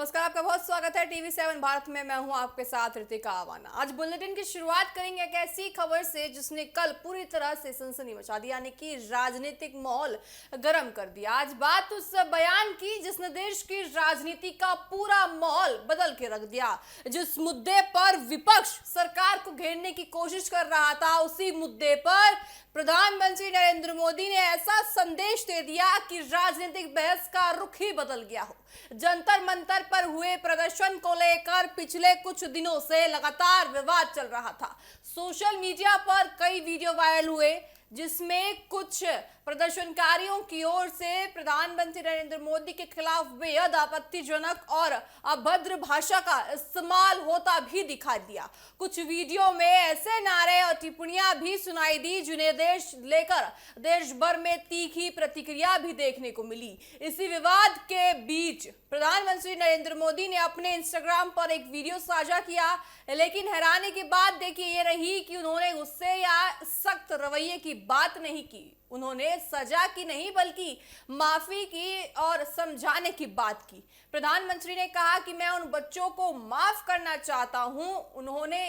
नमस्कार, आपका बहुत स्वागत है टीवी 7 भारत में। मैं हूं आपके साथ ऋतिका आवाना। आज बुलेटिन की शुरुआत करेंगे एक ऐसी खबर से जिसने कल पूरी तरह से सनसनी मचा दी, यानी कि राजनीतिक माहौल गर्म कर दिया। आज बात उस बयान की जिसने देश की राजनीति का पूरा माहौल बदल के रख दिया। जिस मुद्दे पर विपक्ष सरकार को घेरने की कोशिश कर रहा था, उसी मुद्दे पर प्रधानमंत्री नरेंद्र मोदी ने ऐसा संदेश दे दिया कि राजनीतिक बहस का रुख ही बदल गया हो। जंतर मंतर पर हुए प्रदर्शन को लेकर पिछले कुछ दिनों से लगातार विवाद चल रहा था। सोशल मीडिया पर कई वीडियो वायरल हुए जिसमें कुछ प्रदर्शनकारियों की ओर से प्रधानमंत्री नरेंद्र मोदी के खिलाफ बेहद आपत्तिजनक और अभद्र भाषा का इस्तेमाल होता भी दिखाई दिया। कुछ वीडियो में ऐसे नारे और टिप्पणियां भी सुनाई दी जिन्हें देश भर में तीखी प्रतिक्रिया भी देखने को मिली। इसी विवाद के बीच प्रधानमंत्री नरेंद्र मोदी ने अपने इंस्टाग्राम पर एक वीडियो साझा किया, लेकिन हैरानी की बात देखिए ये रही कि उन्होंने गुस्से या सख्त रवैये की बात नहीं की। उन्होंने सजा की नहीं बल्कि माफी की और समझाने की बात की। प्रधानमंत्री ने कहा कि मैं उन बच्चों को माफ करना चाहता हूं। उन्होंने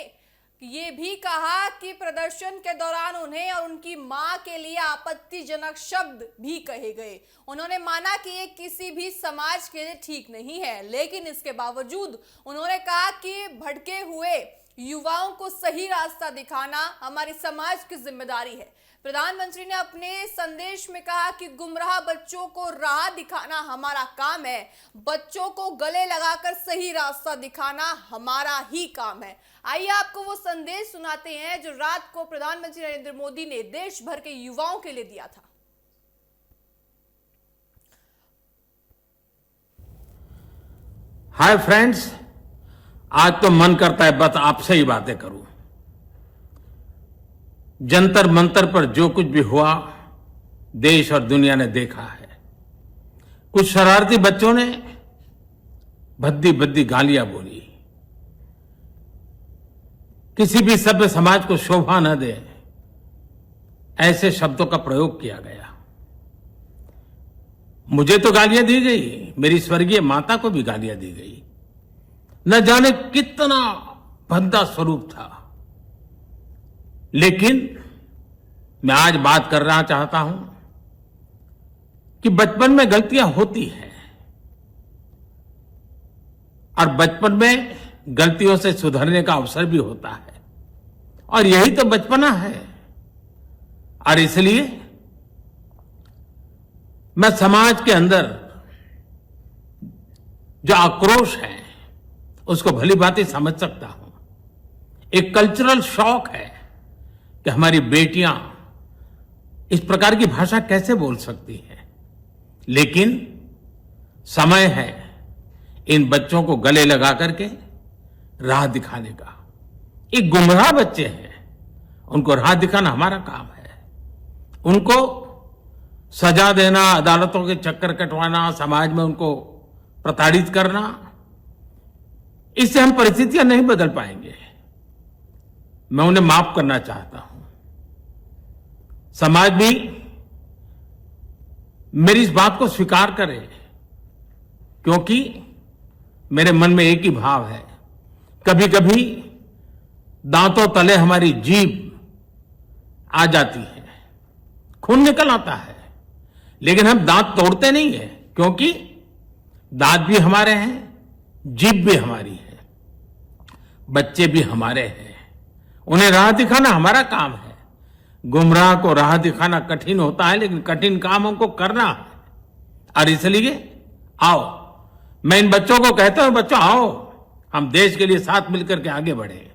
ये भी कहा कि प्रदर्शन के दौरान उन्हें और उनकी मां के लिए आपत्तिजनक शब्द भी कहे गए। उन्होंने माना कि ये किसी भी समाज के लिए ठीक नहीं है, लेकिन इसके बावजूद उन्होंने कहा कि भटके हुए युवाओं को सही रास्ता दिखाना हमारी समाज की जिम्मेदारी है। प्रधानमंत्री ने अपने संदेश में कहा कि गुमराह बच्चों को राह दिखाना हमारा काम है। बच्चों को गले लगाकर सही रास्ता दिखाना हमारा ही काम है। आइए आपको वो संदेश सुनाते हैं जो रात को प्रधानमंत्री नरेंद्र मोदी ने देश भर के युवाओं के लिए दिया था। हाय फ्रेंड्स, आज तो मन करता है बस आपसे ही बातें करूं। जंतर मंतर पर जो कुछ भी हुआ देश और दुनिया ने देखा है। कुछ शरारती बच्चों ने भद्दी भद्दी गालियां बोली। किसी भी सभ्य समाज को शोभा न दे ऐसे शब्दों का प्रयोग किया गया। मुझे तो गालियां दी गई, मेरी स्वर्गीय माता को भी गालियां दी गई। न जाने कितना भद्दा स्वरूप था। लेकिन मैं आज बात करना चाहता हूं कि बचपन में गलतियां होती हैं और बचपन में गलतियों से सुधरने का अवसर भी होता है, और यही तो बचपना है। और इसलिए मैं समाज के अंदर जो आक्रोश है उसको भली भांति समझ सकता हूं। एक कल्चरल शॉक है कि हमारी बेटियां इस प्रकार की भाषा कैसे बोल सकती हैं। लेकिन समय है इन बच्चों को गले लगा करके राह दिखाने का। एक गुमराह बच्चे हैं, उनको राह दिखाना हमारा काम है। उनको सजा देना, अदालतों के चक्कर कटवाना, समाज में उनको प्रताड़ित करना, इससे हम परिस्थितियां नहीं बदल पाएंगे। मैं उन्हें माफ करना चाहता हूं। समाज भी मेरी इस बात को स्वीकार करे, क्योंकि मेरे मन में एक ही भाव है। कभी कभी दांतों तले हमारी जीभ आ जाती है, खून निकल आता है, लेकिन हम दांत तोड़ते नहीं है, क्योंकि दांत भी हमारे हैं, जीभ भी हमारी है, बच्चे भी हमारे हैं। उन्हें राह दिखाना हमारा काम है। गुमराह को राह दिखाना कठिन होता है, लेकिन कठिन काम हमको करना है। और इसलिए आओ, मैं इन बच्चों को कहता हूं, बच्चों आओ, हम देश के लिए साथ मिलकर के आगे बढ़े,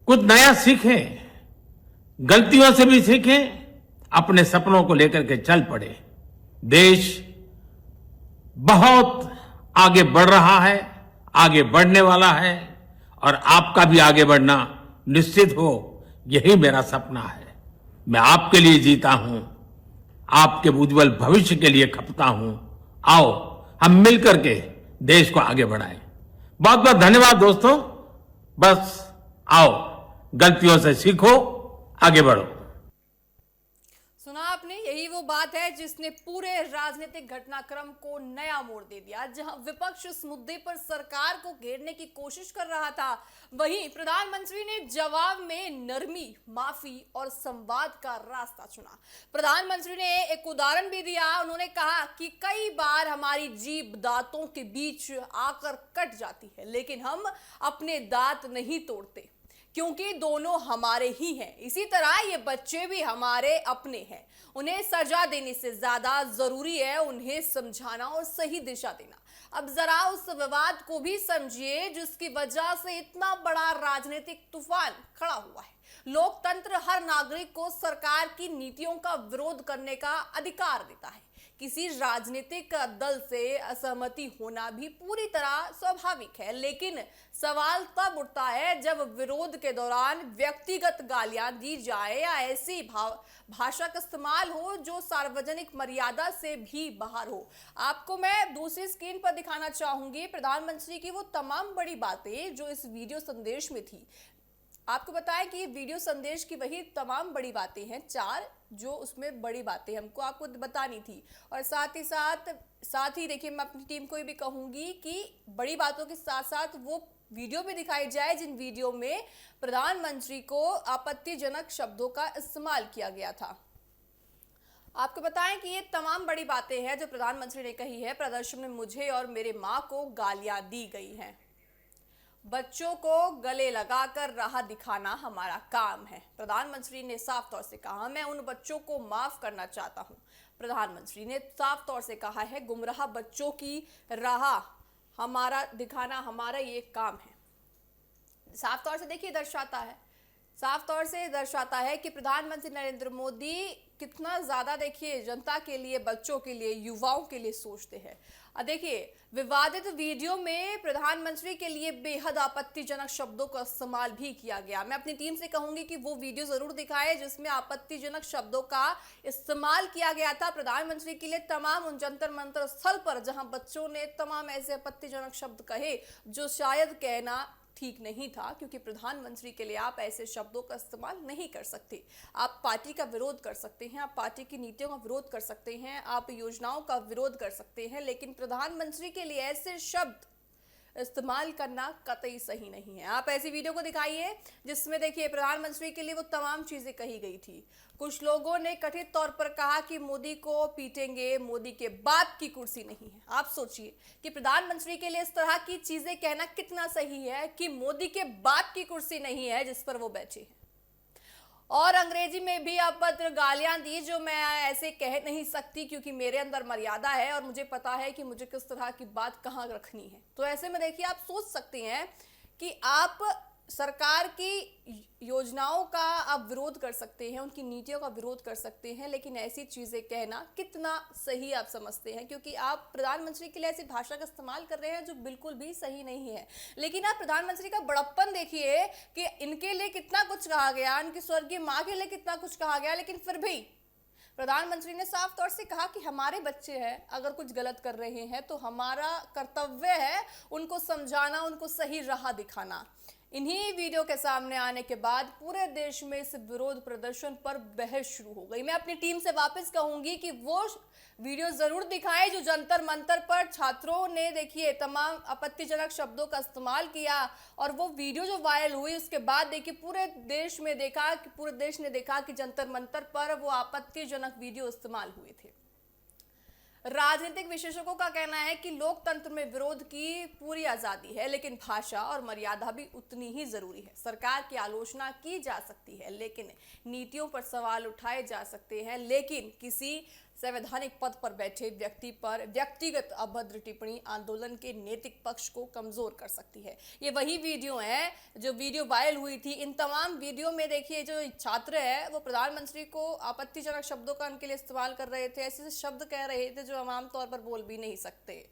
कुछ नया सीखें, गलतियों से भी सीखें, अपने सपनों को लेकर के चल पड़े। देश बहुत आगे बढ़ रहा है, आगे बढ़ने वाला है, और आपका भी आगे बढ़ना निश्चित हो, यही मेरा सपना है। मैं आपके लिए जीता हूं, आपके उज्जवल भविष्य के लिए खपता हूं। आओ हम मिलकर के देश को आगे बढ़ाएं। बहुत बहुत धन्यवाद दोस्तों। बस आओ, गलतियों से सीखो, आगे बढ़ो। सुना आपने, यही वो वो बात है जिसने पूरे राजनीतिक घटनाक्रम को नया मोड़ दे दिया। जहां विपक्ष इस मुद्दे पर सरकार को घेरने की कोशिश कर रहा था, वहीं प्रधानमंत्री ने जवाब में नरमी, माफी और संवाद का रास्ता चुना। प्रधानमंत्री ने एक उदाहरण भी दिया। उन्होंने कहा कि कई बार हमारी जीभ दांतों के बीच आकर कट जाती है, लेकिन हम अपने दांत नहीं तोड़ते, क्योंकि दोनों हमारे ही हैं। इसी तरह ये बच्चे भी हमारे अपने हैं। उन्हें सजा देने से ज्यादा जरूरी है उन्हें समझाना और सही दिशा देना। अब जरा उस विवाद को भी समझिए जिसकी वजह से इतना बड़ा राजनीतिक तूफान खड़ा हुआ है। लोकतंत्र हर नागरिक को सरकार की नीतियों का विरोध करने का अधिकार देता है। किसी राजनीतिक दल से असहमति होना भी पूरी तरह स्वाभाविक है, लेकिन सवाल तब उठता है जब विरोध के दौरान व्यक्तिगत गालियां दी जाए या ऐसी भाषा का इस्तेमाल हो जो सार्वजनिक मर्यादा से भी बाहर हो। आपको मैं दूसरी स्क्रीन पर दिखाना चाहूंगी प्रधानमंत्री की वो तमाम बड़ी बातें जो इस वीडियो संदेश में थी। आपको बताएं कि ये वीडियो संदेश की वही तमाम बड़ी बातें हैं, 4 जो उसमें बड़ी बातें हमको आपको बतानी थी। और साथ ही देखिए, मैं अपनी टीम को ये भी कहूंगी कि बड़ी बातों के साथ साथ वो वीडियो भी दिखाई जाए जिन वीडियो में प्रधानमंत्री को आपत्तिजनक शब्दों का इस्तेमाल किया गया था। आपको बताएं कि ये तमाम बड़ी बातें हैं जो प्रधानमंत्री ने कही है। प्रदर्शन में मुझे और मेरे मां को गालियां दी गई हैं। बच्चों को गले लगाकर राह दिखाना हमारा काम है। प्रधानमंत्री ने साफ तौर से कहा, मैं उन बच्चों को माफ करना चाहता हूं। प्रधानमंत्री ने साफ तौर से कहा है, गुमराह बच्चों की राह हमारा दिखाना हमारा ये काम है। साफ तौर से देखिए साफ तौर से दर्शाता है कि प्रधानमंत्री नरेंद्र मोदी कितना ज्यादा देखिए जनता के लिए, बच्चों के लिए, युवाओं के लिए सोचते हैं। देखिए, विवादित वीडियो में प्रधानमंत्री के लिए बेहद आपत्तिजनक शब्दों का इस्तेमाल भी किया गया। मैं अपनी टीम से कहूंगी कि वो वीडियो जरूर दिखाए जिसमें आपत्तिजनक शब्दों का इस्तेमाल किया गया था प्रधानमंत्री के लिए तमाम उन जंतर मंतर स्थल पर, जहां बच्चों ने तमाम ऐसे आपत्तिजनक शब्द कहे जो शायद कहना ठीक नहीं था, क्योंकि प्रधानमंत्री के लिए आप ऐसे शब्दों का इस्तेमाल नहीं कर सकते। आप पार्टी का विरोध कर सकते हैं, आप पार्टी की नीतियों का विरोध कर सकते हैं, आप योजनाओं का विरोध कर सकते हैं, लेकिन प्रधानमंत्री के लिए ऐसे शब्द इस्तेमाल करना कतई सही नहीं है। आप ऐसी वीडियो को दिखाइए जिसमें देखिए प्रधानमंत्री के लिए वो तमाम चीजें कही गई थी। कुछ लोगों ने कथित तौर पर कहा कि मोदी को पीटेंगे, मोदी के बाप की कुर्सी नहीं है। आप सोचिए कि प्रधानमंत्री के लिए इस तरह की चीजें कहना कितना सही है कि मोदी के बाप की कुर्सी नहीं है जिस पर वो बैठे हैं। और अंग्रेजी में भी अभद्र गालियां दी जो मैं ऐसे कह नहीं सकती, क्योंकि मेरे अंदर मर्यादा है और मुझे पता है कि मुझे किस तरह की बात कहाँ रखनी है। तो ऐसे में देखिए, आप सोच सकते हैं कि आप सरकार की योजनाओं का आप विरोध कर सकते हैं, उनकी नीतियों का विरोध कर सकते हैं, लेकिन ऐसी चीजें कहना कितना सही आप समझते हैं, क्योंकि आप प्रधानमंत्री के लिए ऐसी भाषा का इस्तेमाल कर रहे हैं जो बिल्कुल भी सही नहीं है। लेकिन आप प्रधानमंत्री का बड़प्पन देखिए कि इनके लिए कितना कुछ कहा गया, इनकी स्वर्गीय माँ के लिए कितना कुछ कहा गया, लेकिन फिर भी प्रधानमंत्री ने साफ तौर से कहा कि हमारे बच्चे हैं, अगर कुछ गलत कर रहे हैं तो हमारा कर्तव्य है उनको समझाना, उनको सही राह दिखाना। इन्हीं वीडियो के सामने आने के बाद पूरे देश में इस विरोध प्रदर्शन पर बहस शुरू हो गई। मैं अपनी टीम से वापस कहूंगी कि वो वीडियो जरूर दिखाएं जो जंतर मंतर पर छात्रों ने देखिए तमाम आपत्तिजनक शब्दों का इस्तेमाल किया, और वो वीडियो जो वायरल हुई उसके बाद देखिए पूरे देश ने देखा कि जंतर मंतर पर वो आपत्तिजनक वीडियो इस्तेमाल हुए थे। राजनीतिक विशेषज्ञों का कहना है कि लोकतंत्र में विरोध की पूरी आजादी है, लेकिन भाषा और मर्यादा भी उतनी ही जरूरी है। सरकार की आलोचना की जा सकती है, लेकिन नीतियों पर सवाल उठाए जा सकते हैं, लेकिन किसी संवैधानिक पद पर बैठे व्यक्ति पर व्यक्तिगत अभद्र टिप्पणी आंदोलन के नैतिक पक्ष को कमजोर कर सकती है। ये वही वीडियो है जो वीडियो वायरल हुई थी। इन तमाम वीडियो में देखिए जो छात्र है वो प्रधानमंत्री को आपत्तिजनक शब्दों का उनके लिए इस्तेमाल कर रहे थे, ऐसे शब्द कह रहे थे जो हम आमतौर पर बोल भी नहीं सकते।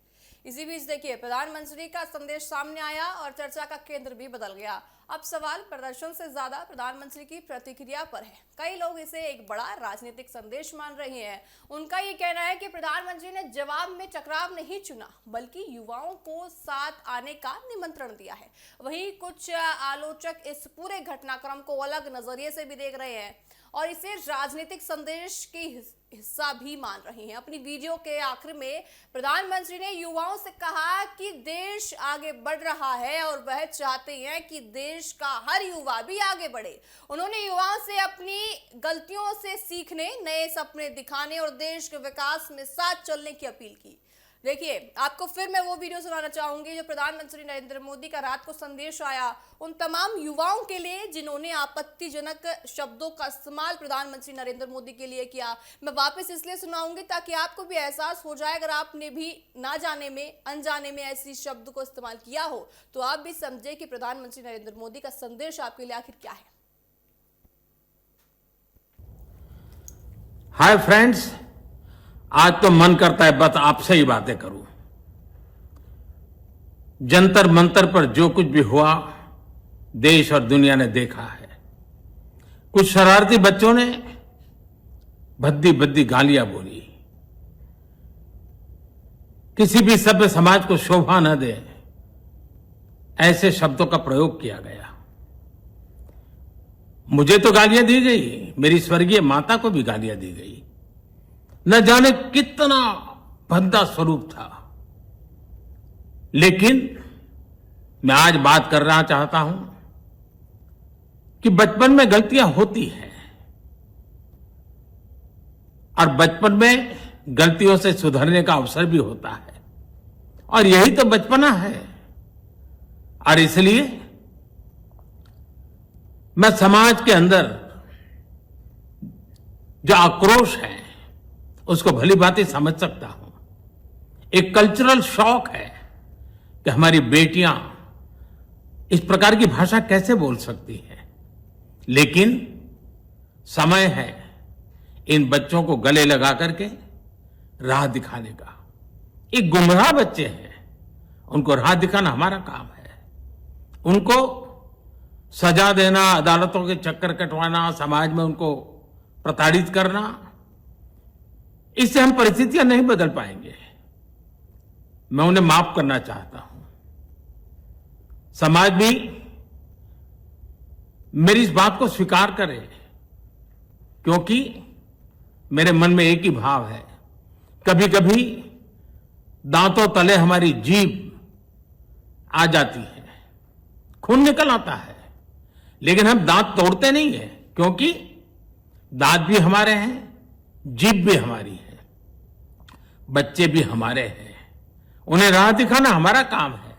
इसी बीच देखिए प्रधानमंत्री का संदेश सामने आया और चर्चा का केंद्र भी बदल गया। अब सवाल प्रदर्शन से ज्यादा प्रधानमंत्री की प्रतिक्रिया पर है। कई लोग इसे एक बड़ा राजनीतिक संदेश मान रहे हैं। उनका ये कहना है कि प्रधानमंत्री ने जवाब में टकराव नहीं चुना, बल्कि युवाओं को साथ आने का निमंत्रण दिया है। वहीं कुछ आलोचक इस पूरे घटनाक्रम को अलग नजरिए से भी देख रहे हैं और इसे राजनीतिक संदेश की हिस्सा भी मान रहे हैं। अपनी वीडियो के आखिर में प्रधानमंत्री ने युवाओं से कहा कि देश आगे बढ़ रहा है और वह चाहते हैं कि देश का हर युवा भी आगे बढ़े। उन्होंने युवाओं से अपनी गलतियों से सीखने, नए सपने दिखाने और देश के विकास में साथ चलने की अपील की। देखिए, आपको फिर मैं वो वीडियो सुनाना चाहूंगी जो प्रधानमंत्री नरेंद्र मोदी का रात को संदेश आया उन तमाम युवाओं के लिए जिन्होंने आपत्तिजनक शब्दों का इस्तेमाल प्रधानमंत्री नरेंद्र मोदी के लिए किया। मैं वापस इसलिए सुनाऊंगी ताकि आपको भी एहसास हो जाए, अगर आपने भी ना जाने में, अनजाने में ऐसी शब्द को इस्तेमाल किया हो तो आप भी समझे कि प्रधानमंत्री नरेंद्र मोदी का संदेश आपके लिए आखिर क्या है। हाय फ्रेंड्स, आज तो मन करता है बस आपसे ही बातें करूं। जंतर मंतर पर जो कुछ भी हुआ देश और दुनिया ने देखा है। कुछ शरारती बच्चों ने भद्दी भद्दी गालियां बोली। किसी भी सभ्य समाज को शोभा न दे ऐसे शब्दों का प्रयोग किया गया। मुझे तो गालियां दी गई, मेरी स्वर्गीय माता को भी गालियां दी गई। न जाने कितना भद्दा स्वरूप था। लेकिन मैं आज बात करना चाहता हूं कि बचपन में गलतियां होती हैं और बचपन में गलतियों से सुधरने का अवसर भी होता है और यही तो बचपना है। और इसलिए मैं समाज के अंदर जो आक्रोश है उसको भली भांति समझ सकता हूं। एक कल्चरल शॉक है कि हमारी बेटियां इस प्रकार की भाषा कैसे बोल सकती हैं। लेकिन समय है इन बच्चों को गले लगा करके राह दिखाने का। एक गुमराह बच्चे हैं, उनको राह दिखाना हमारा काम है। उनको सजा देना, अदालतों के चक्कर कटवाना, समाज में उनको प्रताड़ित करना, इससे हम परिस्थितियां नहीं बदल पाएंगे। मैं उन्हें माफ करना चाहता हूं। समाज भी मेरी इस बात को स्वीकार करे, क्योंकि मेरे मन में एक ही भाव है। कभी कभी दांतों तले हमारी जीभ आ जाती है, खून निकल आता है, लेकिन हम दांत तोड़ते नहीं है, क्योंकि दांत भी हमारे हैं, जीभ भी हमारी है, बच्चे भी हमारे हैं। उन्हें राह दिखाना हमारा काम है।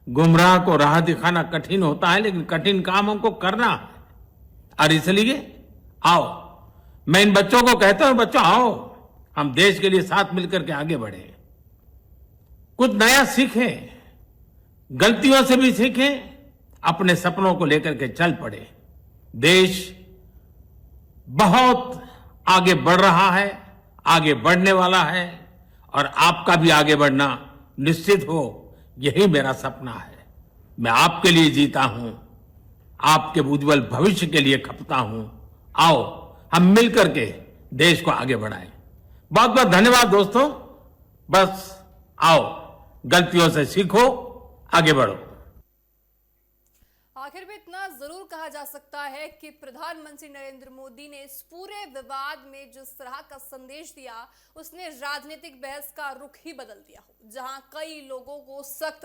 गुमराह को राह दिखाना कठिन होता है, लेकिन कठिन काम हमको करना है। और इसलिए आओ, मैं इन बच्चों को कहता हूं, बच्चों आओ, हम देश के लिए साथ मिलकर के आगे बढ़े, कुछ नया सीखें, गलतियों से भी सीखें, अपने सपनों को लेकर के चल पड़े। देश बहुत आगे बढ़ रहा है, आगे बढ़ने वाला है और आपका भी आगे बढ़ना निश्चित हो, यही मेरा सपना है। मैं आपके लिए जीता हूं, आपके उज्जवल भविष्य के लिए खपता हूं। आओ हम मिलकर के देश को आगे बढ़ाएं। बहुत बहुत धन्यवाद दोस्तों। बस आओ, गलतियों से सीखो, आगे बढ़ो। आखिर में इतना जरूर कहा जा सकता है कि प्रधानमंत्री नरेंद्र मोदी ने इस पूरे विवाद में जिस तरह का संदेश दिया, उसने राजनीतिक बहस का रुख ही बदल दिया हो। जहां कई लोगों को सख्त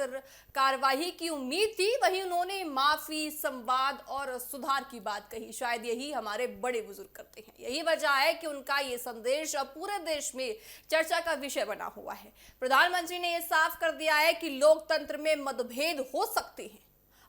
कार्रवाई की उम्मीद थी, वहीं उन्होंने माफी, संवाद और सुधार की बात कही। शायद यही हमारे बड़े बुजुर्ग करते हैं। यही वजह है कि उनका ये संदेश अब पूरे देश में चर्चा का विषय बना हुआ है। प्रधानमंत्री ने यह साफ कर दिया है कि लोकतंत्र में मतभेद हो सकते हैं,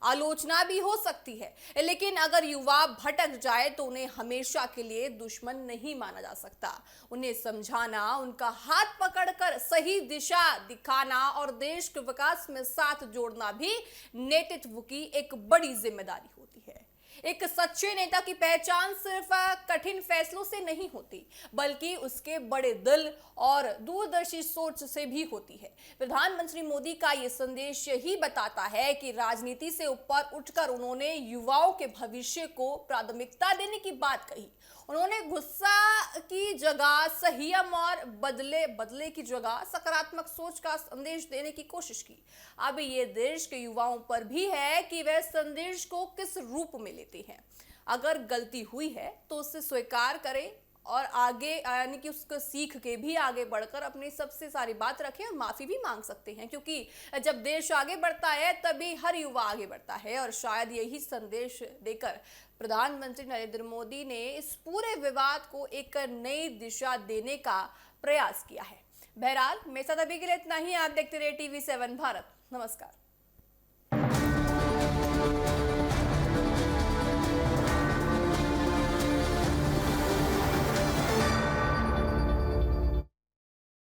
आलोचना भी हो सकती है, लेकिन अगर युवा भटक जाए तो उन्हें हमेशा के लिए दुश्मन नहीं माना जा सकता। उन्हें समझाना, उनका हाथ पकड़कर सही दिशा दिखाना और देश के विकास में साथ जोड़ना भी नेतृत्व की एक बड़ी जिम्मेदारी होती है। एक सच्चे नेता की पहचान सिर्फ कठिन फैसलों से नहीं होती, बल्कि उसके बड़े दिल और दूरदर्शी सोच से भी होती है। प्रधानमंत्री मोदी का ये संदेश यही बताता है कि राजनीति से ऊपर उठकर उन्होंने युवाओं के भविष्य को प्राथमिकता देने की बात कही। उन्होंने गुस्सा की जगह संयम और बदले की जगह सकारात्मक सोच का संदेश देने की कोशिश की। अब ये देश के युवाओं पर भी है कि वे संदेश को किस रूप में लेते हैं। अगर गलती हुई है तो उसे स्वीकार करें और आगे यानी कि उसको सीख के भी आगे बढ़कर अपनी सबसे सारी बात रखें और माफी भी मांग सकते हैं, क्योंकि जब देश आगे बढ़ता है तभी हर युवा आगे बढ़ता है। और शायद यही संदेश देकर प्रधानमंत्री नरेंद्र मोदी ने इस पूरे विवाद को एक नई दिशा देने का प्रयास किया है। बहरहाल मेरे साथ अभी के लिए इतना ही। आप देखते रहे TV7 भारत। नमस्कार।